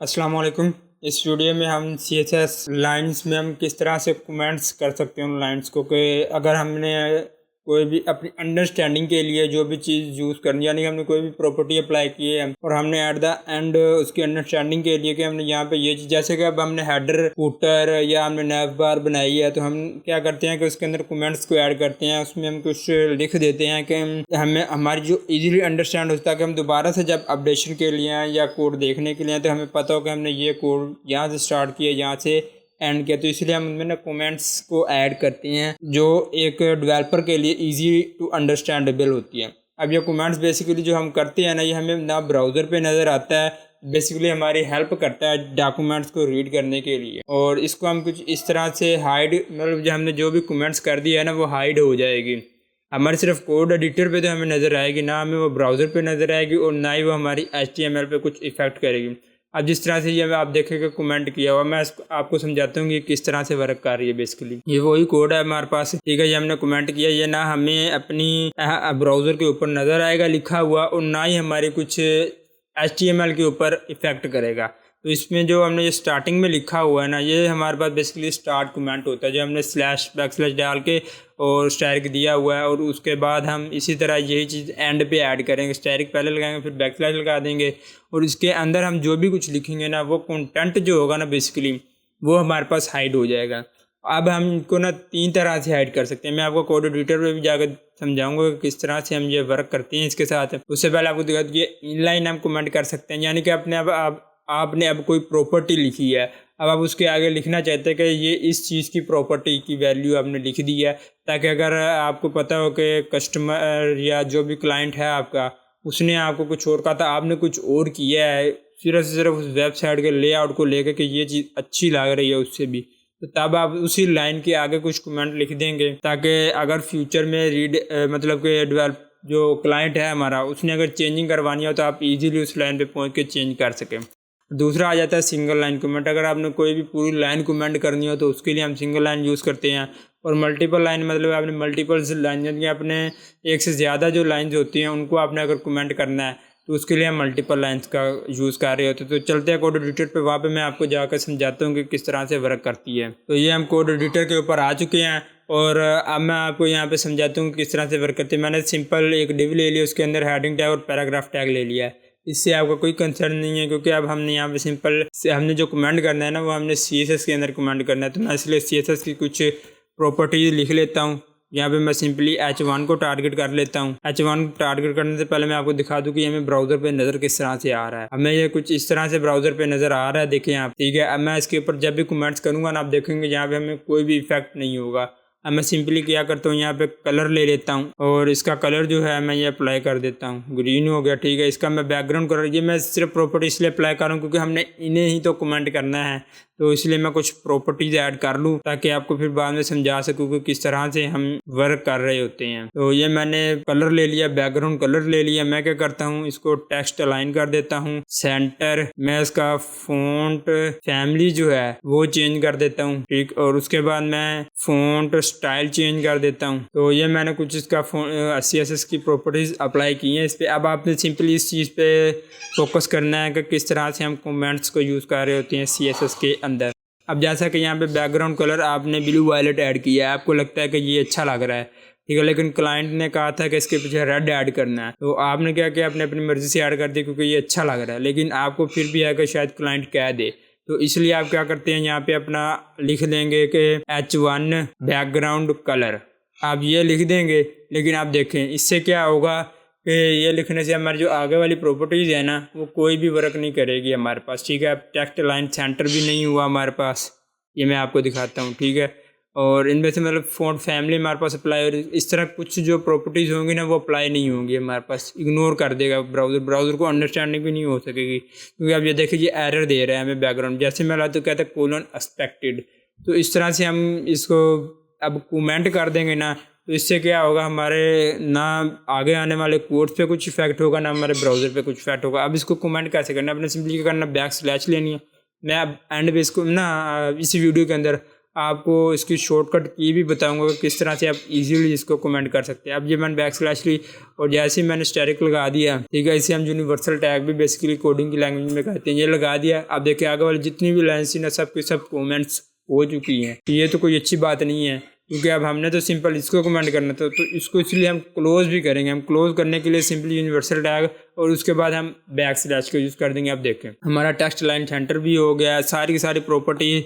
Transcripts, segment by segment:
अस्सलाम वालेकुम। इस वीडियो में हम CSS लाइंस में हम किस तरह से कमेंट्स कर सकते हैं उन लाइंस को, कि अगर हमने कोई भी अपनी अंडरस्टैंडिंग के लिए जो भी चीज़ यूज़ करनी, यानी कि हमने कोई भी प्रॉपर्टी अप्लाई की है और हमने एट द एंड उसकी अंडरस्टैंडिंग के लिए कि हमने यहाँ पे ये चीज़, जैसे कि अब हमने हेडर फूटर या हमने नैव बार बनाई है, तो हम क्या करते हैं कि उसके अंदर कमेंट्स को ऐड करते हैं। उसमें हम कुछ लिख देते हैं कि हमें हमारी जो इजीली अंडरस्टैंड होता है कि हम दोबारा से जब अपडेशन के लिए हैं या कोड देखने के लिए हैं, तो हमें पता हो कि हमने ये कोड यहाँ से स्टार्ट किया, यहाँ से एंड किया। तो इसलिए हम उनमें ना कमेंट्स को ऐड करते हैं जो एक डेवलपर के लिए इजी टू अंडरस्टैंडेबल होती है। अब ये कमेंट्स बेसिकली जो हम करते हैं ना, ये हमें ना ब्राउज़र पे नज़र आता है, बेसिकली हमारी हेल्प करता है डॉक्यूमेंट्स को रीड करने के लिए। और इसको हम कुछ इस तरह से हाइड, मतलब जो हमने जो भी कमेंट्स कर दिया है ना, वो हाइड हो जाएगी। हमारे सिर्फ कोड एडिटर पे तो हमें नज़र आएगी, ना हमें वो ब्राउज़र पे नज़र आएगी और ना ही वो हमारी HTML पे कुछ इफेक्ट करेगी। अब जिस तरह से ये आप देखेंगे कमेंट किया हुआ, मैं आपको समझाता हूँ कि किस तरह से वर्क कर रही है। बेसिकली ये वही कोड है हमारे पास, ठीक है। ये हमने कमेंट किया, ये ना हमें अपनी ब्राउज़र के ऊपर नज़र आएगा लिखा हुआ और ना ही हमारे कुछ HTML के ऊपर इफेक्ट करेगा। तो इसमें जो हमने ये स्टार्टिंग में लिखा हुआ है ना, ये हमारे पास बेसिकली स्टार्ट कमेंट होता है, जो हमने // डाल के और स्टैरिक दिया हुआ है। और उसके बाद हम इसी तरह यही चीज़ एंड पे ऐड करेंगे, स्टैरिक पहले लगाएंगे फिर / लगा देंगे और इसके अंदर हम जो भी कुछ लिखेंगे ना, वो कंटेंट जो होगा ना बेसिकली वो हमारे पास हाइड हो जाएगा। अब हम इनको ना 3 तरह से हाइड कर सकते हैं। मैं आपको कोड एडिटर पे भी जाकर समझाऊंगा कि किस तरह से हम ये वर्क करते हैं इसके साथ। उससे पहले आपको दिखा कि इनलाइन हम कमेंट कर सकते हैं, यानी कि अपने अब आपने अब कोई प्रॉपर्टी लिखी है, अब आप उसके आगे लिखना चाहते हैं कि ये इस चीज़ की प्रॉपर्टी की वैल्यू आपने लिख दी है, ताकि अगर आपको पता हो कि कस्टमर या जो भी क्लाइंट है आपका, उसने आपको कुछ और कहा था, आपने कुछ और किया है, सिर्फ उस वेबसाइट के लेआउट को लेकर कि ये चीज़ अच्छी लग रही है उससे भी, तो तब आप उसी लाइन के आगे कुछ कमेंट लिख देंगे, ताकि अगर फ्यूचर में मतलब कि डेवलप जो क्लाइंट है हमारा, उसने अगर चेंजिंग करवानी हो तो आप इजीली उस लाइन पे पहुंच के चेंज कर सकें। दूसरा आ जाता है सिंगल लाइन कमेंट। अगर आपने कोई भी पूरी लाइन कमेंट करनी हो तो उसके लिए हम सिंगल लाइन यूज़ करते हैं। और मल्टीपल लाइन मतलब आपने मल्टीपल लाइन, यानी कि आपने एक से ज़्यादा जो लाइन्स होती हैं उनको आपने अगर कमेंट करना है तो उसके लिए हम मल्टीपल लाइन्स का यूज़ कर रहे होते हैं। तो चलते हैं कोड एडिटर पे, वहाँ पे मैं आपको जाकर समझाता हूँ कि किस तरह से वर्क करती है। तो ये हम कोड एडिटर के ऊपर आ चुके हैं और अब मैं आपको यहाँ पे समझाता हूँ किस तरह से वर्क करती है। मैंने सिंपल एक डिव ले लिया, उसके अंदर हेडिंग टैग और पैराग्राफ टैग ले लिया है। इससे आपका कोई कंसर्न नहीं है, क्योंकि अब हमने यहाँ पे सिंपल से हमने जो कमेंट करना है ना, वो हमने CSS के अंदर कमेंट करना है। तो मैं इसलिए CSS की कुछ प्रॉपर्टीज लिख लेता हूँ। यहाँ पे मैं सिंपली H1 को टारगेट कर लेता हूँ। H1 टारगेट करने से पहले मैं आपको दिखा दूँ कि हमें ब्राउज़र पे नज़र किस तरह से आ रहा है। हमें ये कुछ इस तरह से ब्राउज़र पे नज़र आ रहा है, देखिए आप, ठीक है। अब मैं इसके ऊपर जब भी कमेंट्स करूँगा ना, आप देखेंगे यहाँ पे हमें कोई भी इफेक्ट नहीं होगा। अब मैं सिंपली क्या करता हूँ, यहाँ पे कलर ले लेता हूँ और इसका कलर जो है मैं ये अप्लाई कर देता हूँ, ग्रीन हो गया, ठीक है। इसका मैं बैकग्राउंड कलर, ये मैं सिर्फ प्रॉपर्टी इसलिए अप्लाई कर रहा हूँ क्योंकि हमने इन्हें ही तो कमेंट करना है, तो इसलिए मैं कुछ प्रॉपर्टीज ऐड कर लूँ ताकि आपको फिर बाद में समझा सकूँ कि किस तरह से हम वर्क कर रहे होते हैं। तो ये मैंने कलर ले लिया, बैकग्राउंड कलर ले लिया। मैं क्या करता हूँ, इसको टेक्स्ट अलाइन कर देता हूँ, सेंटर, मैं इसका फ़ॉन्ट फैमिली जो है वो चेंज कर देता हूँ, ठीक। और उसके बाद मैं फ़ॉन्ट स्टाइल चेंज कर देता हूँ। तो ये मैंने कुछ इसका CSS की प्रॉपर्टीज अप्लाई की हैं इस पर। अब आपने सिंपली इस चीज़ पे फोकस करना है कि किस तरह से हम कमेंट्स को यूज़ कर रहे होते हैं CSS के अंदर। अब जैसा कि यहाँ पे बैकग्राउंड कलर आपने ब्लू वायलेट ऐड किया है, आपको लगता है कि ये अच्छा लग रहा है, ठीक है, लेकिन क्लाइंट ने कहा था कि इसके पीछे रेड ऐड करना है, तो आपने क्या किया, अपने अपनी मर्जी से ऐड कर दी क्योंकि ये अच्छा लग रहा है, लेकिन आपको फिर भी है कि शायद क्लाइंट कह दे, तो इसलिए आप क्या करते हैं, यहाँ पे अपना लिख देंगे कि H1 बैकग्राउंड कलर, आप ये लिख देंगे। लेकिन आप देखें इससे क्या होगा कि ये लिखने से हमारी जो आगे वाली प्रॉपर्टीज़ है ना, वो कोई भी वर्क नहीं करेगी हमारे पास, ठीक है। अब टेक्स्ट लाइन सेंटर भी नहीं हुआ हमारे पास, ये मैं आपको दिखाता हूँ, ठीक है। और इनमें से मतलब फ़ॉन्ट फैमिली हमारे पास अप्लाई, और इस तरह कुछ जो प्रॉपर्टीज़ होंगी ना वो अप्लाई नहीं होंगी हमारे पास, इग्नोर कर देगा ब्राउज़र को अंडरस्टैंडिंग भी नहीं हो सकेगी। क्योंकि अब ये देखिए ये एरर दे रहा है हमें बैकग्राउंड, जैसे मैं ला तो कहता है कोलन एक्सपेक्टेड। तो इस तरह से हम इसको अब कमेंट कर देंगे ना, तो इससे क्या होगा, हमारे ना आगे आने वाले कोड्स पे कुछ इफेक्ट होगा, ना हमारे ब्राउज़र पे कुछ इफेक्ट होगा। अब इसको कमेंट कैसे करना है, अपने सिंपली क्या करना, // लेनी है। मैं अब एंड पे इसको ना इसी वीडियो के अंदर आपको इसकी शॉर्टकट की भी बताऊंगा कि किस तरह से आप इजीली इसको कमेंट कर सकते हैं। अब ये मैंने बैकस्लैश ली और जैसे ही मैंने स्टैटिक लगा दिया, ठीक है, इसे हम यूनिवर्सल टैग भी बेसिकली कोडिंग की लैंग्वेज में कहते हैं, ये लगा दिया। अब देखिए आगे वाली जितनी भी लाइन्स थी ना सब की सब कमेंट्स हो चुकी हैं। ये तो कोई अच्छी बात नहीं है, क्योंकि अब हमने तो सिंपल इसको कमेंट करना था, तो इसको इसलिए हम क्लोज भी करेंगे। हम क्लोज करने के लिए सिंपली यूनिवर्सल टैग और उसके बाद हम बैकस्लैश को यूज़ कर देंगे। अब देखें हमारा टेक्स्ट लाइन सेंटर भी हो गया, सारी की सारी प्रॉपर्टी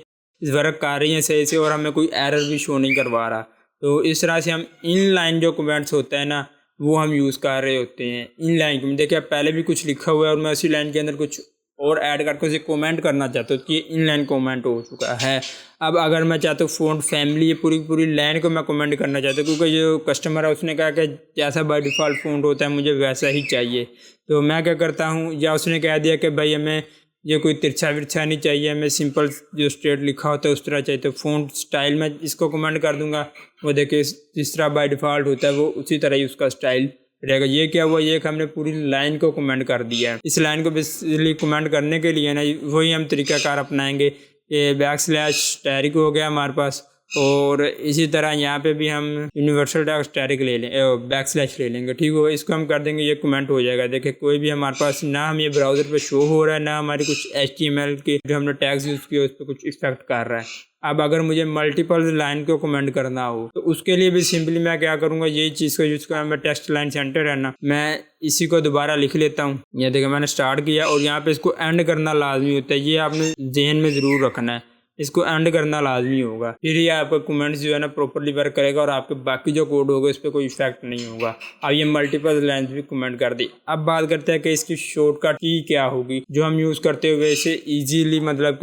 इस वर्क कर रही हैं सही से और हमें कोई एरर भी शो नहीं करवा रहा। तो इस तरह से हम इन लाइन जो कमेंट्स होते हैं ना वो हम यूज़ कर रहे होते हैं। इन लाइन में देखिए पहले भी कुछ लिखा हुआ है और मैं उसी लाइन के अंदर कुछ और ऐड करके उसे कमेंट करना चाहता हूँ, तो ये इनलाइन कमेंट हो चुका है। अब अगर मैं चाहता हूँ फ़ॉन्ट फैमिली ये पूरी लाइन को मैं कमेंट करना चाहता हूँ, क्योंकि जो कस्टमर है उसने कहा कि जैसा बाय डिफ़ॉल्ट फ़ॉन्ट होता है मुझे वैसा ही चाहिए, तो मैं क्या करता हूँ, या उसने कह दिया कि भाई हमें ये कोई तिरछा विरछा नहीं चाहिए, हमें सिंपल जो स्ट्रेट लिखा होता है उस तरह चाहिए, तो फ़ॉन्ट स्टाइल में इसको कमेंट कर दूंगा। वो देखिए जिस तरह बाय डिफ़ॉल्ट होता है वो उसी तरह ही उसका स्टाइल रहेगा। ये क्या हुआ, ये हमने पूरी लाइन को कमेंट कर दिया है। इस लाइन को बेसिकली कमेंट करने के लिए ना वही हम तरीकाकार अपनाएंगे। ये बैकस्लैश स्टैटिक हो गया हमारे पास, और इसी तरह यहाँ पे भी हम यूनिवर्सल टैग स्टैटिक ले लें, बैकस्लैश ले लेंगे, ठीक हो। इसको हम कर देंगे, ये कमेंट हो जाएगा। देखिए कोई भी हमारे पास ना हम ये ब्राउज़र पे शो हो रहा है, ना हमारी कुछ HTML के जो हमने टैग्स यूज़ किए उस पर कुछ इफेक्ट कर रहा है। अब अगर मुझे मल्टीपल लाइन को कमेंट करना हो तो उसके लिए भी सिंपली मैं क्या करूँगा, यही चीज़ को यूज़ करूँगा। मैं टेक्स्ट लाइन सेंटर है ना, मैं इसी को दोबारा लिख लेता हूँ। ये देखिए मैंने स्टार्ट किया और यहाँ पे इसको एंड करना लाजमी होता है, ये आपने जहन में ज़रूर रखना है, इसको एंड करना लाजमी होगा, फिर ये आपका कमेंट्स जो है ना प्रॉपर्ली वर्क करेगा और आपके बाकी जो कोड होगा इस पर कोई इफेक्ट नहीं होगा। अब ये मल्टीपल लाइन भी कमेंट कर दी। अब बात करते हैं कि इसकी शॉर्टकट की क्या होगी जो हम यूज़ करते हुए इसे ईजीली मतलब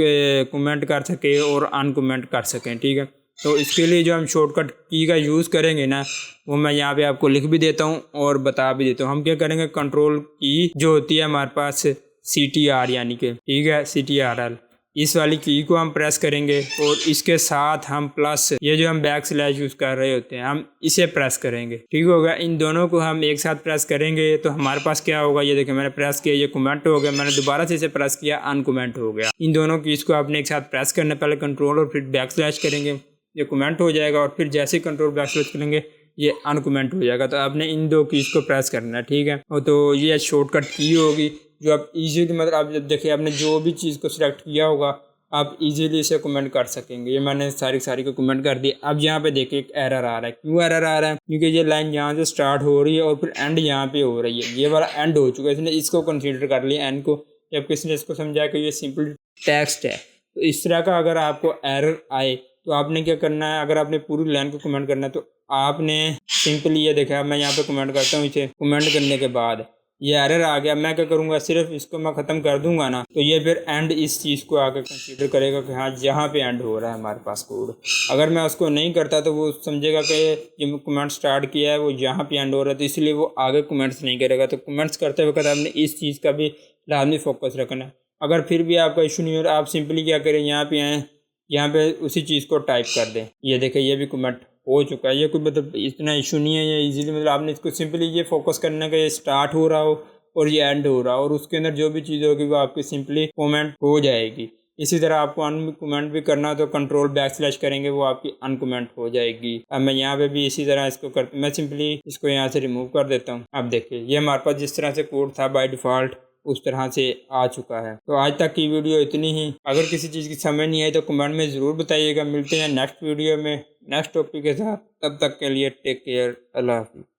कमेंट कर सके और अनकमेंट कर सकें, ठीक है। तो इसके लिए जो हम शॉर्टकट की का यूज़ करेंगे ना वो मैं यहाँ पे आपको लिख भी देता हूँ और बता भी देता हूँ। हम क्या करेंगे, कंट्रोल की जो होती है हमारे पास CTR यानी कि, ठीक है, CTRL, इस वाली की को हम प्रेस करेंगे और इसके साथ हम प्लस ये जो हम बैकस्लैश यूज़ कर रहे होते हैं हम इसे प्रेस करेंगे, ठीक होगा। इन दोनों को हम एक साथ प्रेस करेंगे तो हमारे पास क्या होगा, ये देखिए मैंने प्रेस किया, ये कमेंट हो गया, मैंने दोबारा से इसे प्रेस किया, अनकमेंट हो गया। इन दोनों कीज़ को आपने एक साथ प्रेस करना, पहले कंट्रोल और फिर बैकस्लैश करेंगे, ये कमेंट हो जाएगा, और फिर जैसे ही कंट्रोल बैकस्लैश करेंगे ये अनकमेंट हो जाएगा। तो आपने इन दो कीज़ को प्रेस करना है, ठीक है। और तो ये शॉर्टकट की होगी जो आप इजीली मतलब आप जब देखिए आपने जो भी चीज़ को सिलेक्ट किया होगा आप इजीली इसे कमेंट कर सकेंगे। ये मैंने सारी को कमेंट कर दी। अब यहाँ पे देखिए एक एरर आ रहा है, क्यों एरर आ रहा है, क्योंकि ये लाइन यहाँ से स्टार्ट हो रही है और फिर एंड यहाँ पे हो रही है, ये वाला एंड हो चुका है, इसने इसको कंसीडर कर लिया एंड को, जब किसी ने इसको समझाया कि ये सिंपल टेक्स्ट है। तो इस तरह का अगर आपको एरर आए तो आपने क्या करना है, अगर आपने पूरी लाइन को कमेंट करना है तो आपने सिंपली ये देखा, मैं यहाँ पे कमेंट करता हूँ, इसे कमेंट करने के बाद ये एरर आ गया, मैं क्या करूँगा, सिर्फ इसको मैं ख़त्म कर दूंगा ना तो ये फिर एंड इस चीज़ को आकर कंसीडर करेगा कि हाँ यहाँ पे एंड हो रहा है हमारे पास कोड। अगर मैं उसको नहीं करता तो वो समझेगा कि ये कमेंट स्टार्ट किया है वो यहाँ पे एंड हो रहा है, तो इसलिए वो आगे कमेंट्स नहीं करेगा। तो कमेंट्स करते वक्त आपने इस चीज़ का भी लाजमी फोकस रखना है। अगर फिर भी आपका इशू नहीं हो रहा, आप सिंपली क्या करें, यहाँ पे आएँ, यहाँ पे उसी चीज़ को टाइप कर दें। ये देखें ये भी कमेंट हो चुका है, ये कोई मतलब इतना इशू नहीं है, ये इजीली मतलब आपने इसको सिंपली ये फोकस करना है कि ये स्टार्ट हो रहा हो और ये एंड हो रहा और उसके अंदर जो भी चीज़ होगी वो आपकी सिंपली कमेंट हो जाएगी। इसी तरह आपको अनकमेंट भी करना तो कंट्रोल बैकस्लैश करेंगे, वो आपकी अनकमेंट हो जाएगी। अब मैं यहाँ पे भी इसी तरह इसको मैं सिंपली इसको यहाँ से रिमूव कर देता हूँ। अब देखिए ये हमारे पास जिस तरह से कोड था बाय डिफ़ॉल्ट उस तरह से आ चुका है। तो आज तक की वीडियो इतनी ही। अगर किसी चीज़ की समझ नहीं आई तो कमेंट में ज़रूर बताइएगा। मिलते हैं नेक्स्ट वीडियो में नेक्स्ट टॉपिक के साथ, तब तक के लिए टेक केयर, अल्लाह हाफिज़।